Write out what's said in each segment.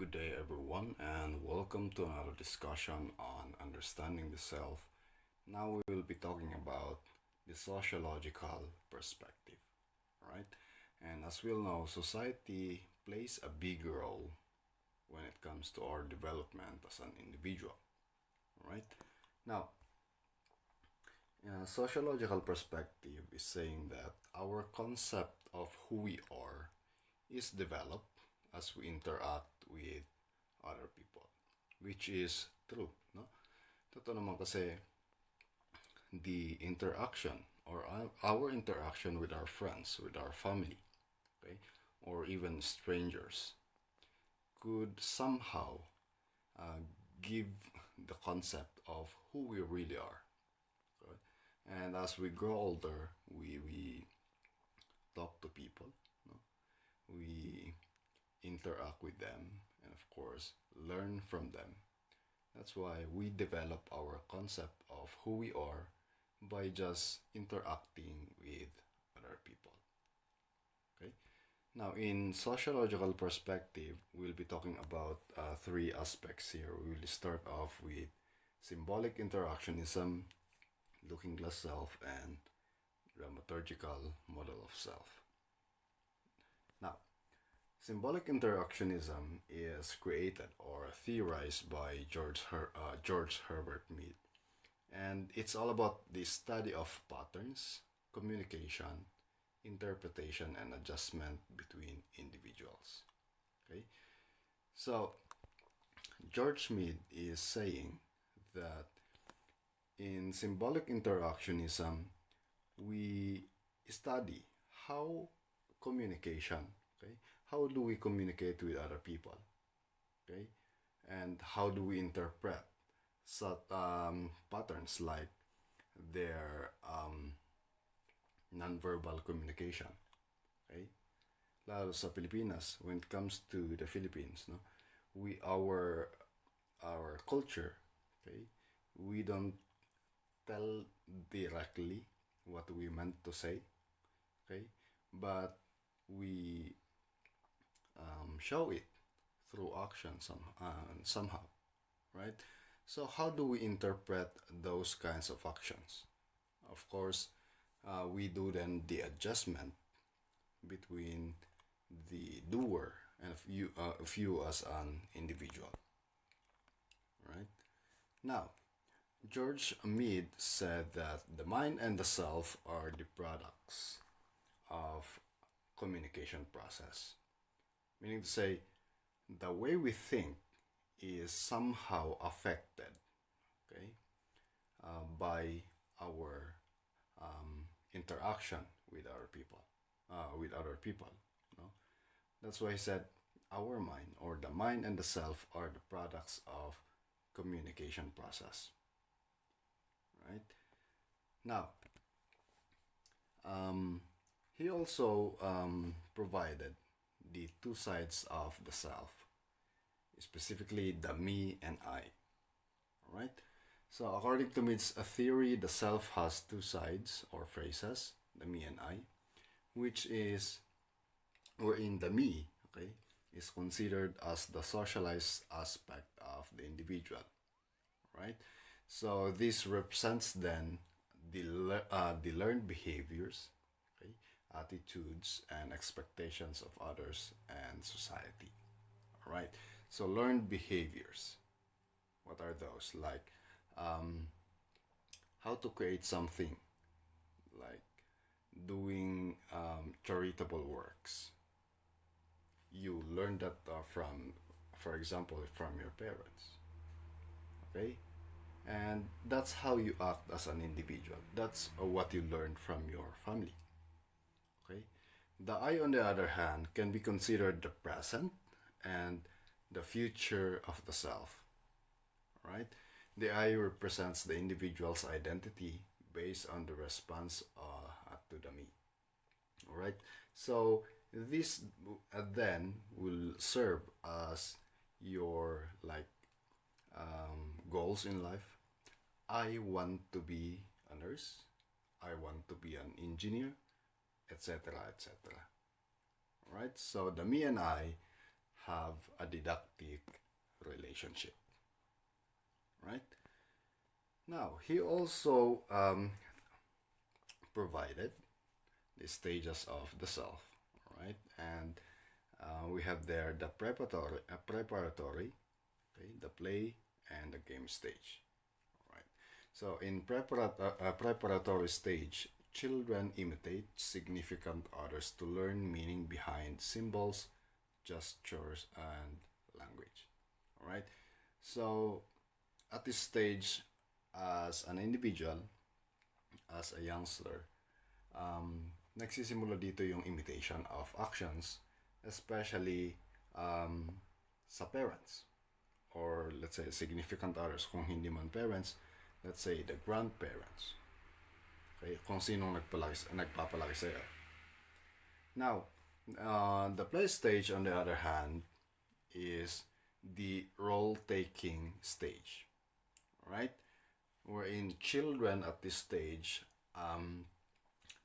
Good day, everyone, and welcome to another discussion on understanding the self. Now, we will be talking about the sociological perspective, right? And as we all know, society plays a big role when it comes to our development as an individual, right? Now, sociological perspective is saying that our concept of who we are is developed as we interact with other people, which is true, no? Totoo naman kasi the interaction or our interaction with our friends, with our family, okay, or even strangers could somehow uh, give the concept of who we really are. Right? And as we grow older, we talk to people, no? We interact with them, and of course, learn from them. That's why we develop our concept of who we are by just interacting with other people. Okay. Now, in sociological perspective, we'll be talking about three aspects here. We will start off with symbolic interactionism, looking glass self, and dramaturgical model of self. Now, symbolic interactionism is created or theorized by George Herbert Mead, and it's all about the study of patterns, communication, interpretation, and adjustment between individuals. Okay, so George Mead is saying that in symbolic interactionism, we study how communication, okay, how do we communicate with other people, okay, and how do we interpret such patterns like their nonverbal communication, okay. Lalo sa Pilipinas, when it comes to the Philippines, no, we our culture, okay, we don't tell directly what we meant to say, okay, but we show it through action somehow, right? So how do we interpret those kinds of actions? Of course, we do then the adjustment between the doer and of you as an individual, right? Now, George Mead said that the mind and the self are the products of communication process. Meaning to say, the way we think is somehow affected, okay, by our interaction with other people. No? That's why he said our mind or the mind and the self are the products of communication process. Right? Now, he also provided the two sides of the self, specifically the me and I. Alright? So, according to Mead's theory, the self has two sides or phases, the me and I, which is wherein the me, okay, is considered as the socialized aspect of the individual. Right? So, this represents then the learned behaviors, okay, attitudes, and expectations of others and society. All right. So learned behaviors. What are those? Like um, how to create something, like doing charitable works. You learn that from, for example, from your parents. Okay. And that's how you act as an individual. That's what you learn from your family. Okay. The I, on the other hand, can be considered the present and the future of the self. Right? The I represents the individual's identity based on the response to the me. All right. So this then will serve as your like goals in life. I want to be a nurse. I want to be an engineer, etc., etc. Right? So the me and I have a didactic relationship, right? Now, he also provided the stages of the self, right? And we have there the preparatory, okay, the play, and the game stage, right? So in preparatory stage, children imitate significant others to learn meaning behind symbols, gestures, and language, all right? So at this stage, as an individual, as a youngster, nagsisimula dito yung imitation of actions, especially sa parents, or let's say significant others. Kung hindi man parents, let's say the grandparents, okay, kung sinong nagpapalaki sa'yo. Now, the play stage, on the other hand, is the role-taking stage, right? Wherein children at this stage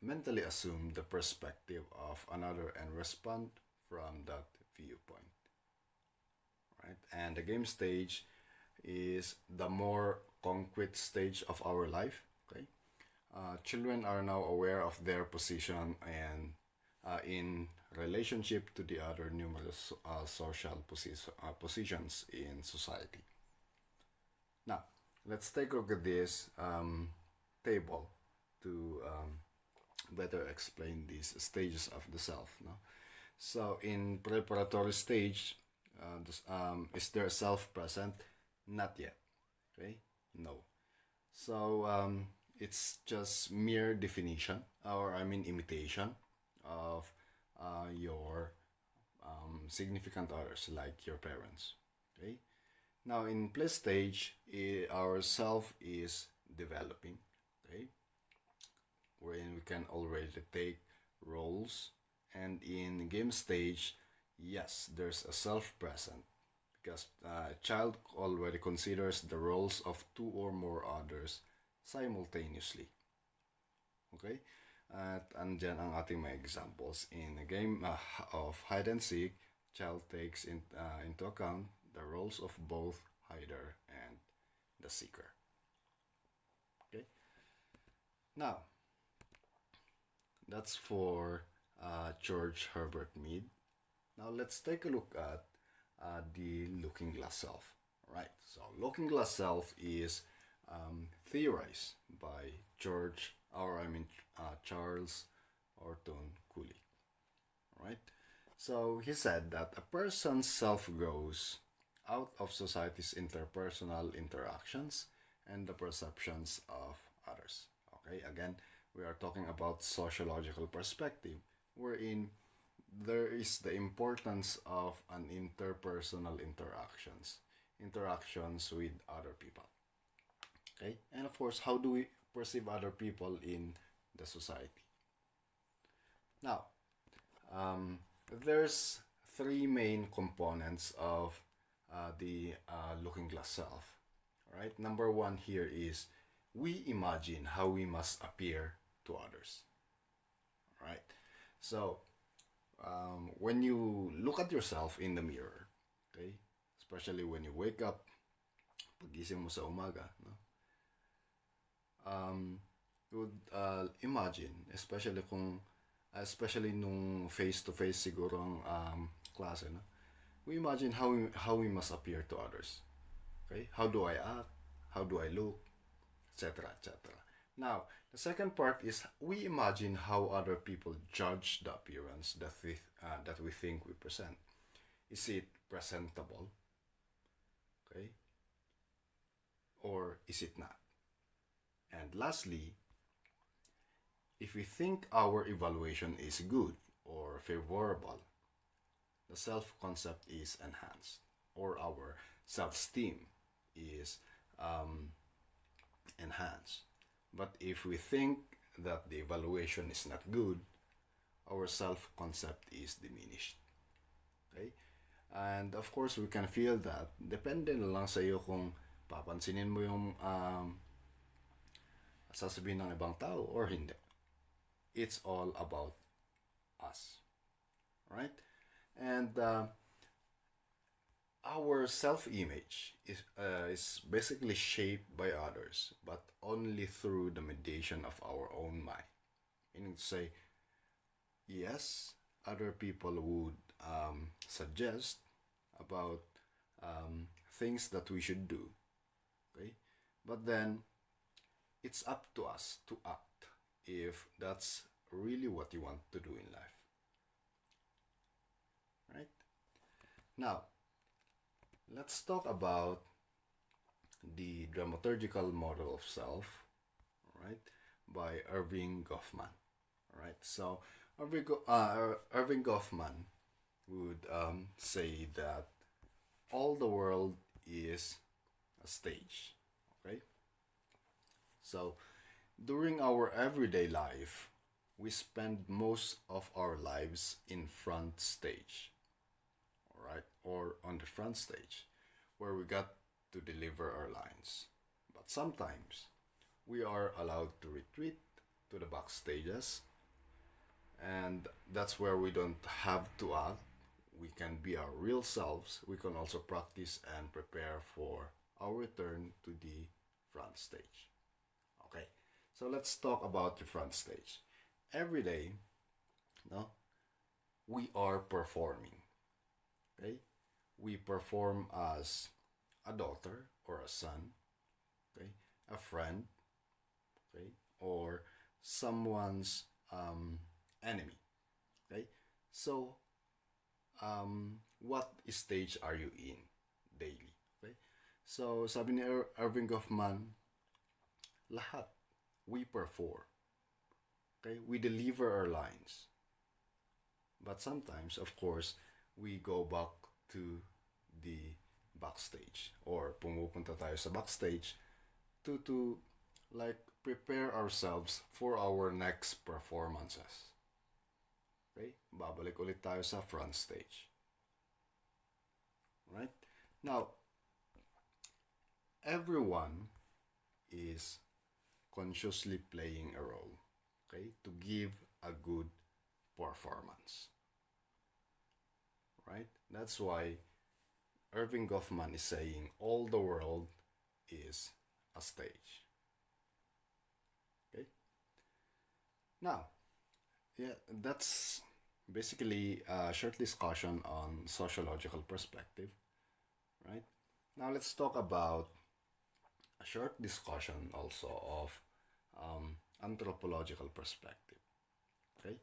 mentally assume the perspective of another and respond from that viewpoint, right? And the game stage is the more concrete stage of our life, okay? Children are now aware of their position and in relationship to the other numerous social positions in society. Now, let's take a look at this table to better explain these stages of the self. No? So, in preparatory stage, is there self present? Not yet. Okay? No. So, it's just mere definition, or I mean imitation of your significant others, like your parents. Okay? Now, in play stage, our self is developing, okay? Wherein we can already take roles. And in game stage, yes, there's a self present because a child already considers the roles of two or more others simultaneously. Okay? At andyan ang ating mga examples. In a game of hide and seek, child takes into account the roles of both hider and the seeker. Okay? Now, that's for George Herbert Mead. Now, let's take a look at the looking glass self. Right? So, looking glass self is theorized by Charles Orton Cooley. Right? So he said that a person's self grows out of society's interpersonal interactions and the perceptions of others. Okay, again, we are talking about sociological perspective, wherein there is the importance of an interpersonal interactions with other people. Okay, and of course, how do we perceive other people in the society? Now, there's three main components of the looking glass self. Right? Number one here is we imagine how we must appear to others. Right? So, when you look at yourself in the mirror, okay, especially when you wake up, pagising mo sa umaga, no? You would imagine, especially nung face-to-face siguro ang klase, no? We imagine how we must appear to others. Okay? How do I act? How do I look? Etc. etc. Now, the second part is we imagine how other people judge the appearance that we think we present. Is it presentable? Okay? Or is it not? And lastly, if we think our evaluation is good or favorable, the self-concept is enhanced, or our self-esteem is enhanced. But if we think that the evaluation is not good, our self-concept is diminished. Okay? And of course, we can feel that. Depende na lang sa iyo kung papansinin mo yung sasabihin ng ibang tao or hindi. It's all about us. Right? And our self-image is basically shaped by others, but only through the mediation of our own mind. Meaning to say, yes, other people would suggest about things that we should do, okay? But then it's up to us to act if that's really what you want to do in life, right? Now, let's talk about the dramaturgical model of self, right, by Irving Goffman, right? So, Irving Goffman would say that all the world is a stage, okay? So, during our everyday life, we spend most of our lives in front stage, all right, or on the front stage, where we got to deliver our lines. But sometimes we are allowed to retreat to the back stages, and that's where we don't have to act. We can be our real selves. We can also practice and prepare for our return to the front stage. Okay, so let's talk about the front stage. Every day, no, we are performing. Okay, we perform as a daughter or a son. Okay, a friend. Okay, or someone's enemy. Okay, so what stage are you in daily? Okay, so sabi ni Irving Goffman, lahat we perform. Okay, we deliver our lines. But sometimes, of course, we go back to the backstage or pumupunta tayo sa backstage to like prepare ourselves for our next performances. Okay? Babalik ulit tayo sa front stage. Right? Now, everyone is consciously playing a role, okay, to give a good performance. Right? That's why Irving Goffman is saying all the world is a stage. Okay? Now, yeah, that's basically a short discussion on sociological perspective, right? Now let's talk about a short discussion also of anthropological perspective. Okay,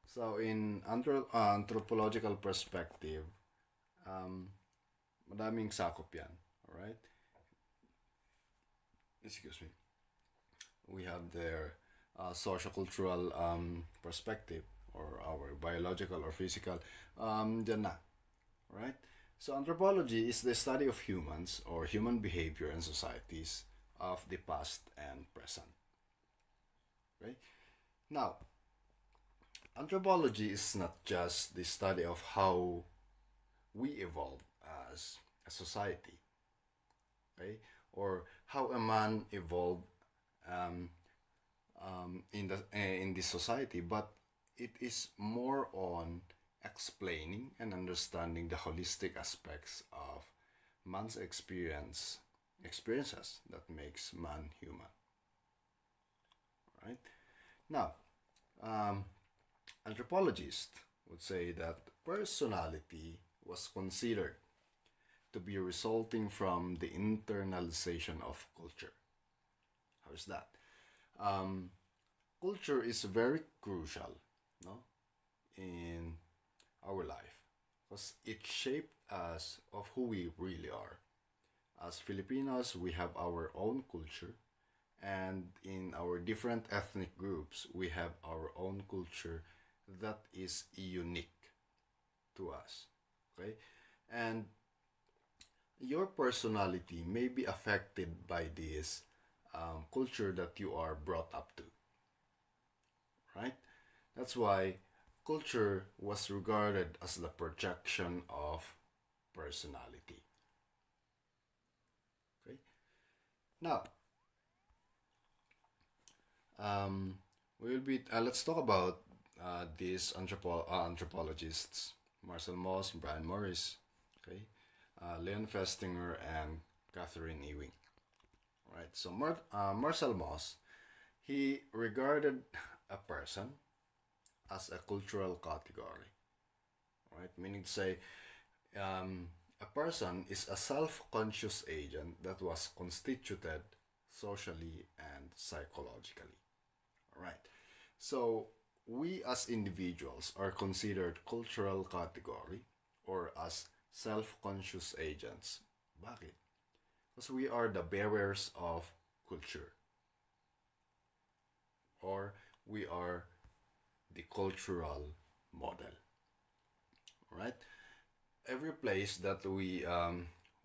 so in anthropological perspective, madaming sakop yan. All right, excuse me. We have their sociocultural perspective or our biological or physical, dyan na, right? So anthropology is the study of humans or human behavior and societies of the past and present. Okay? Now, anthropology is not just the study of how we evolve as a society, okay, or how a man evolved um, in this society, but it is more on explaining and understanding the holistic aspects of man's experiences that makes man human. Right now, um, anthropologists would say that personality was considered to be resulting from the internalization of culture. How is that? Um, Culture is very crucial, no, in our life because it shaped us of who we really are. As Filipinos, we have our own culture, and in our different ethnic groups, we have our own culture that is unique to us. Okay, and your personality may be affected by this culture that you are brought up to, right? That's why culture was regarded as the projection of personality. Okay. Now, we will be. Let's talk about these anthropologists: Marcel Mauss, Brian Morris. Okay. Leon Festinger and Catherine Ewing. Right. So Marcel Mauss, he regarded a person as a cultural category. Right. Meaning to say, a person is a self-conscious agent that was constituted socially and psychologically. All right. So we as individuals are considered cultural category or as self-conscious agents. Bakit? Because we are the bearers of culture, or we are the cultural model. Right? Every place that we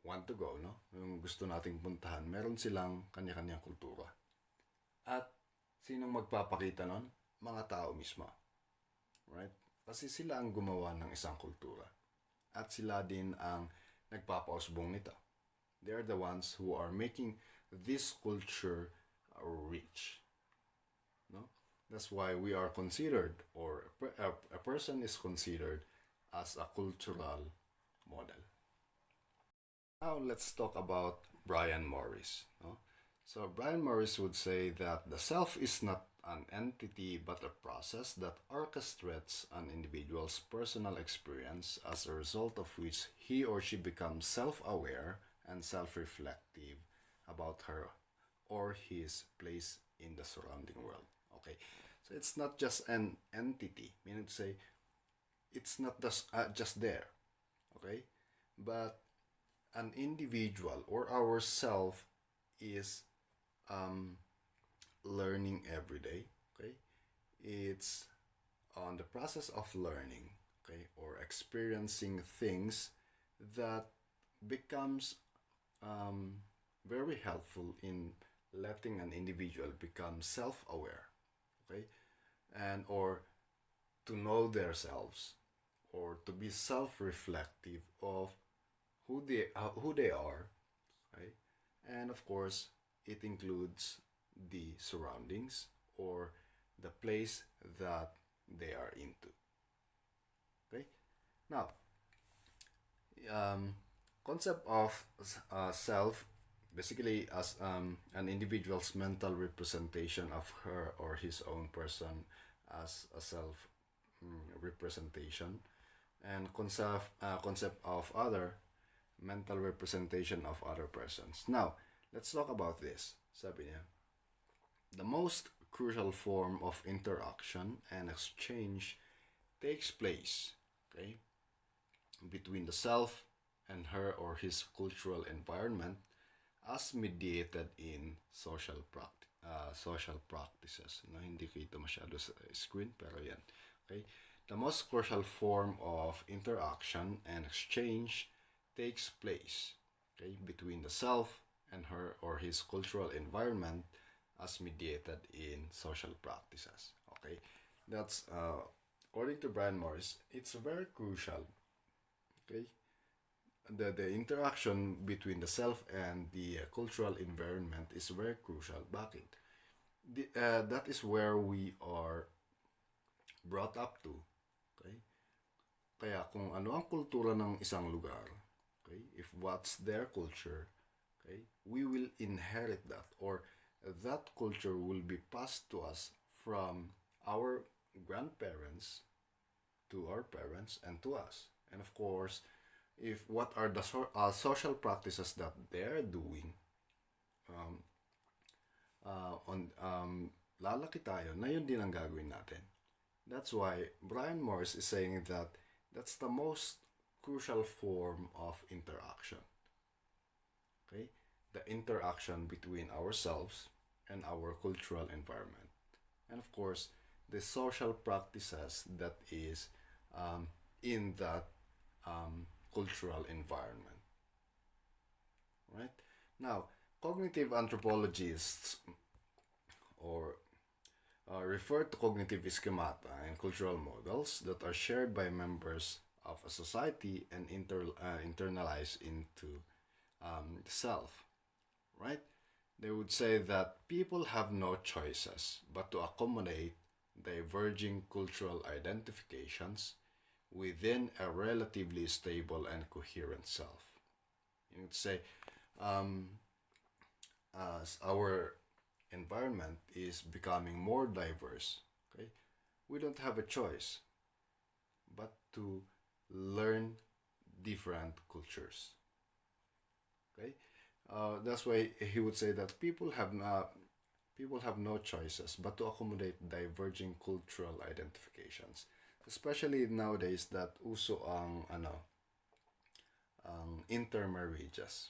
want to go, no? Yung gusto nating puntahan, meron silang kanya-kanyang kultura. At sinong magpapakita nun? Mga tao mismo. Right? Kasi sila ang gumawa ng isang kultura. At sila din ang nagpapausbong nito. They are the ones who are making this culture rich. No? That's why we are considered, or a person is considered as a cultural model. Now let's talk about Brian Morris. No? So Brian Morris would say that the self is not an entity but a process that orchestrates an individual's personal experience, as a result of which he or she becomes self-aware and self-reflective about her or his place in the surrounding world. Okay, so it's not just an entity, meaning to say it's not just there, okay, but an individual or ourself is learning every day. Okay, it's on the process of learning, okay, or experiencing things that becomes very helpful in letting an individual become self-aware, okay, and or to know themselves, or to be self-reflective of who they are, right? And of course, it includes the surroundings or the place that they are into. Okay, now concept of self basically as an individual's mental representation of her or his own person as a self representation, and concept of other, mental representation of other persons. Now let's talk about this. Sabi niya, the most crucial form of interaction and exchange takes place, okay, between the self and her or his cultural environment, as mediated in social practices. No, hindi kita masyado sa screen, pero yan. Okay? The most crucial form of interaction and exchange takes place, okay, between the self and her or his cultural environment, as mediated in social practices. Okay? That's, according to Brian Morris, it's very crucial. Okay? The interaction between the self and the cultural environment is very crucial. Bakit? That is where we are brought up to. Okay? Kaya kung ano ang kultura ng isang lugar, okay, if what's their culture, okay, we will inherit that, or that culture will be passed to us from our grandparents to our parents and to us. And of course, if what are the social practices that they're doing, lalaki tayo na yun din ang gagawin natin. That's why Brian Morris is saying that that's the most crucial form of interaction. Okay? The interaction between ourselves and our cultural environment. And of course, the social practices that is in that cultural environment. Right? Now, cognitive anthropologists or refer to cognitive schemata and cultural models that are shared by members of a society and internalized into the self. Right? They would say that people have no choices but to accommodate diverging cultural identifications within a relatively stable and coherent self. You would say, um, as our environment is becoming more diverse, okay, we don't have a choice but to learn different cultures. Okay, that's why he would say that people have no choices but to accommodate diverging cultural identifications. Especially nowadays that uso ang intermarriages,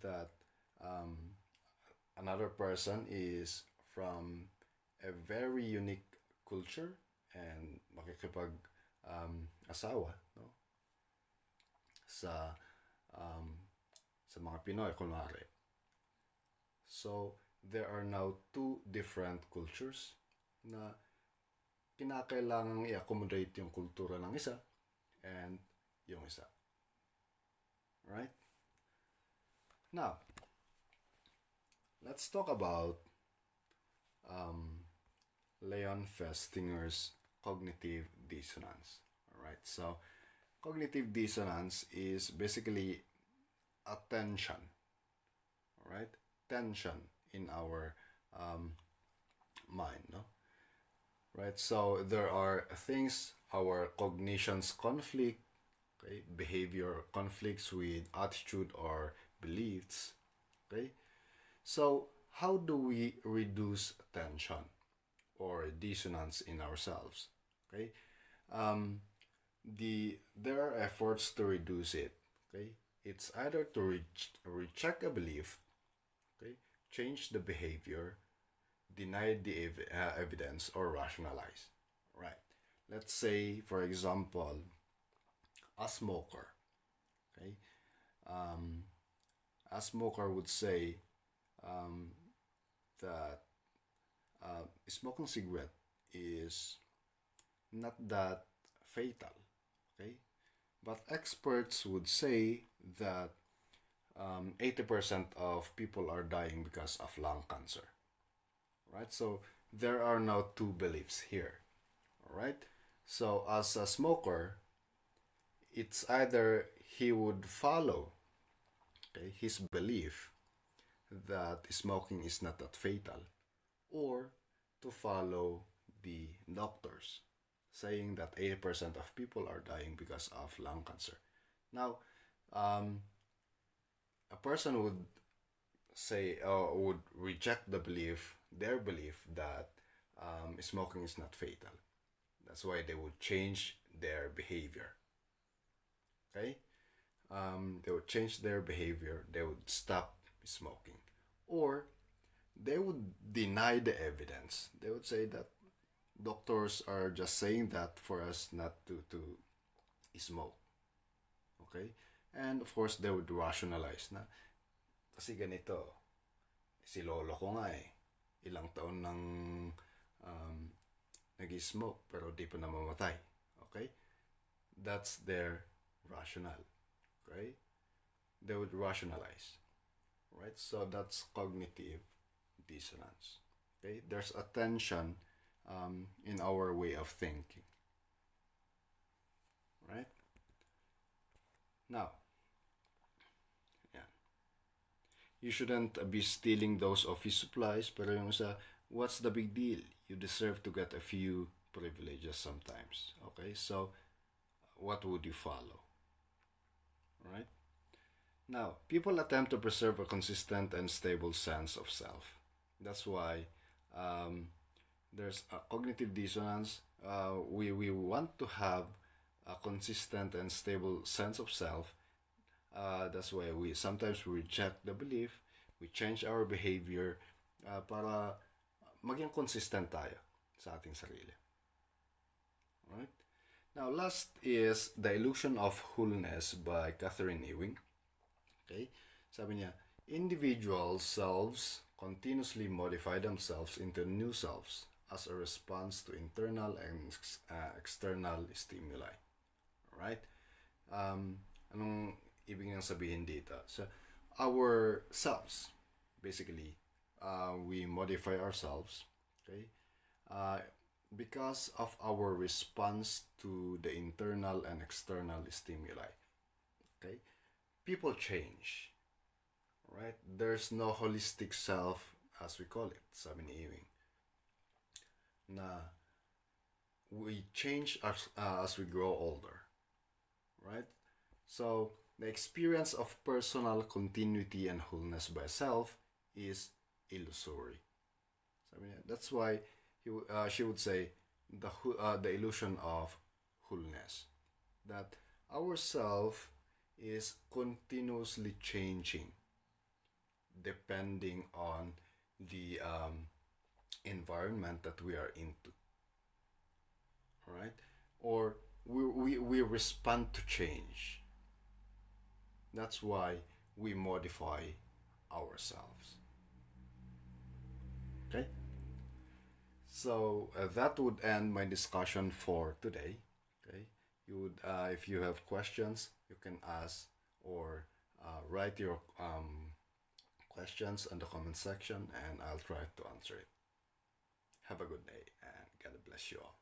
that um, another person is from a very unique culture and makikipag asawa, no, sa um, sa mga Pinoy kunwari. So there are now two different cultures na kinakailangang i-accommodate yung kultura ng isa and yung isa. Right? Now, let's talk about um, Leon Festinger's cognitive dissonance. Alright, so cognitive dissonance is basically a tension, alright? Tension in our mind, no? Right, so there are things, our cognitions conflict, okay, behavior conflicts with attitude or beliefs, okay? So how do we reduce tension or dissonance in ourselves, okay? There are efforts to reduce it, okay? It's either to reject a belief, okay, change the behavior, deny the evidence, or rationalize. Right. Let's say, for example, a smoker. Okay. Um, a smoker would say um, that smoking cigarette is not that fatal. Okay. But experts would say that 80% of people are dying because of lung cancer. Right? So there are now two beliefs here. All right? So as a smoker, it's either he would follow, okay, his belief that smoking is not that fatal, or to follow the doctors saying that 80% of people are dying because of lung cancer. Now, a person would say would reject their belief that smoking is not fatal. That's why they would change their behavior. Okay, they would change their behavior. They would stop smoking, or they would deny the evidence. They would say that doctors are just saying that for us not to smoke. Okay, and of course they would rationalize na kasi ganito, si lolo ko nga ilang taon nang nag-smoke pero di pa namamatay. Okay? That's their rational. Okay? They would rationalize. Right? So that's cognitive dissonance. Okay? There's a tension in our way of thinking. Right? Now, you shouldn't be stealing those office supplies, pero yung sa, what's the big deal? You deserve to get a few privileges sometimes. Okay, so what would you follow? Right? Now, people attempt to preserve a consistent and stable sense of self. That's why there's a cognitive dissonance. We want to have a consistent and stable sense of self. That's why we sometimes reject the belief, we change our behavior para maging consistent tayo sa ating sarili. Alright? Now, last is The Illusion of Wholeness by Catherine Ewing. Okay? Sabi niya, individual selves continuously modify themselves into new selves as a response to internal and external stimuli. Alright? Anong ibig niyang sabihin dito? So, our selves, basically, we modify ourselves, okay, because of our response to the internal and external stimuli. Okay, people change, right? There's no holistic self, as we call it, sabi ni Ewing, na we change as we grow older, right? So the experience of personal continuity and wholeness by self is illusory. Sabi niya, that's why she would say the illusion of wholeness, that our self is continuously changing depending on the environment that we are into, right? Or we respond to change. That's why we modify ourselves. Okay? So that would end my discussion for today. Okay? You would, if you have questions, you can ask or write your questions in the comment section, and I'll try to answer it. Have a good day, and God bless you all.